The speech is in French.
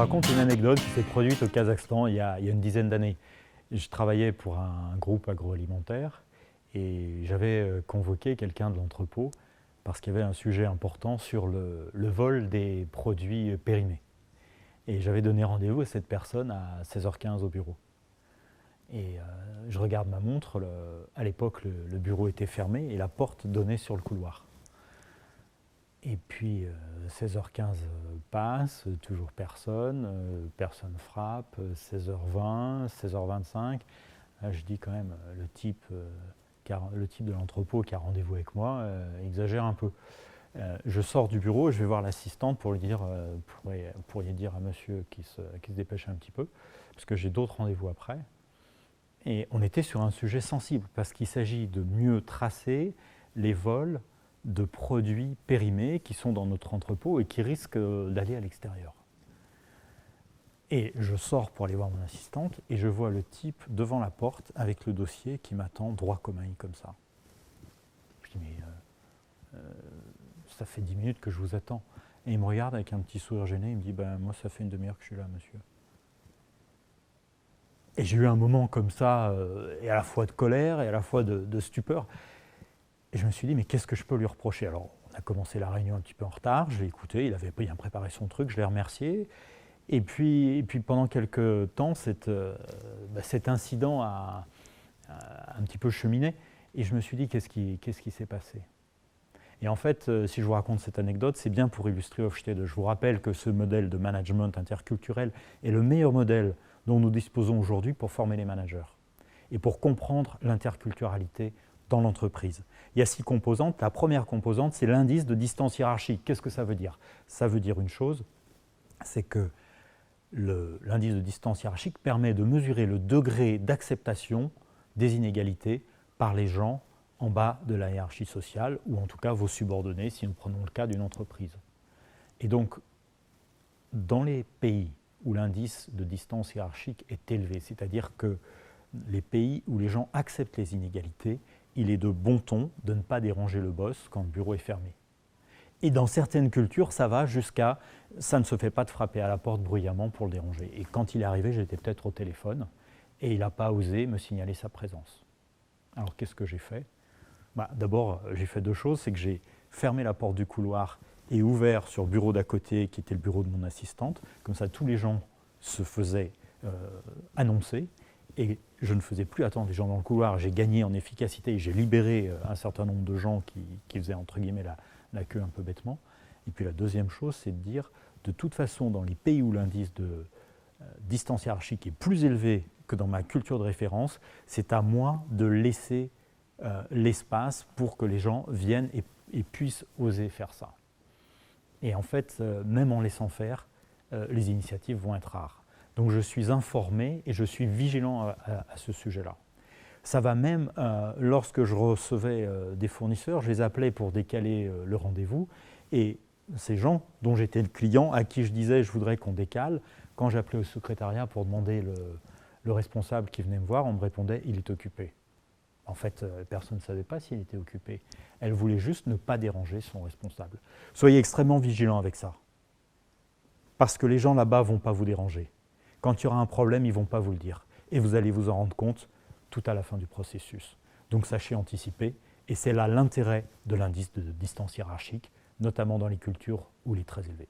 raconte une anecdote qui s'est produite au Kazakhstan il y a une dizaine d'années. Je travaillais pour un groupe agroalimentaire et j'avais convoqué quelqu'un de l'entrepôt parce qu'il y avait un sujet important sur le vol des produits périmés. Et j'avais donné rendez-vous à cette personne à 16h15 au bureau. Et je regarde ma montre, à l'époque le bureau était fermé et la porte donnait sur le couloir. Et puis 16h15 passe, toujours personne, personne frappe, 16h20, 16h25. Là, je dis quand même, le type de l'entrepôt qui a rendez-vous avec moi exagère un peu. Je sors du bureau et je vais voir l'assistante pour lui dire, pourriez dire à monsieur qui se dépêche un petit peu, parce que j'ai d'autres rendez-vous après. Et on était sur un sujet sensible, parce qu'il s'agit de mieux tracer les vols de produits périmés qui sont dans notre entrepôt et qui risquent d'aller à l'extérieur. Et je sors pour aller voir mon assistante et je vois le type devant la porte avec le dossier qui m'attend droit comme un i comme ça. Je dis mais ça fait 10 minutes que je vous attends. Et il me regarde avec un petit sourire gêné, il me dit ben, moi ça fait une demi-heure que je suis là monsieur. Et j'ai eu un moment comme ça, et à la fois de colère et à la fois de stupeur. Et je me suis dit, mais qu'est-ce que je peux lui reprocher? Alors, on a commencé la réunion un petit peu en retard, je l'ai écouté, il avait bien préparé son truc, je l'ai remercié. Et puis pendant quelques temps, cet incident a un petit peu cheminé. Et je me suis dit, qu'est-ce qui s'est passé? Et en fait, si je vous raconte cette anecdote, c'est bien pour illustrer Hofstede. Je vous rappelle que ce modèle de management interculturel est le meilleur modèle dont nous disposons aujourd'hui pour former les managers et pour comprendre l'interculturalité dans l'entreprise. Il y a 6 composantes. La première composante, c'est l'indice de distance hiérarchique. Qu'est-ce que ça veut dire? Ça veut dire une chose, c'est que l'indice de distance hiérarchique permet de mesurer le degré d'acceptation des inégalités par les gens en bas de la hiérarchie sociale, ou en tout cas vos subordonnés, si nous prenons le cas d'une entreprise. Et donc, dans les pays où l'indice de distance hiérarchique est élevé, c'est-à-dire que les pays où les gens acceptent les inégalités, il est de bon ton de ne pas déranger le boss quand le bureau est fermé. Et dans certaines cultures, ça va jusqu'à ça ne se fait pas de frapper à la porte bruyamment pour le déranger. Et quand il est arrivé, j'étais peut-être au téléphone et il n'a pas osé me signaler sa présence. Alors qu'est-ce que j'ai fait? D'abord, j'ai fait 2 choses, c'est que j'ai fermé la porte du couloir et ouvert sur le bureau d'à côté, qui était le bureau de mon assistante. Comme ça, tous les gens se faisaient annoncer. Et je ne faisais plus attendre les gens dans le couloir. J'ai gagné en efficacité et j'ai libéré un certain nombre de gens qui faisaient, entre guillemets, la queue un peu bêtement. Et puis la deuxième chose, c'est de dire, de toute façon, dans les pays où l'indice de distance hiérarchique est plus élevé que dans ma culture de référence, c'est à moi de laisser l'espace pour que les gens viennent et puissent oser faire ça. Et en fait, même en laissant faire, les initiatives vont être rares. Donc je suis informé et je suis vigilant à ce sujet-là. Ça va même, lorsque je recevais des fournisseurs, je les appelais pour décaler le rendez-vous. Et ces gens dont j'étais le client, à qui je disais je voudrais qu'on décale, quand j'appelais au secrétariat pour demander le responsable qui venait me voir, on me répondait il est occupé. En fait, personne ne savait pas s'il était occupé. Elle voulait juste ne pas déranger son responsable. Soyez extrêmement vigilants avec ça. Parce que les gens là-bas ne vont pas vous déranger. Quand il y aura un problème, ils ne vont pas vous le dire. Et vous allez vous en rendre compte tout à la fin du processus. Donc sachez anticiper. Et c'est là l'intérêt de l'indice de distance hiérarchique, notamment dans les cultures où il est très élevé.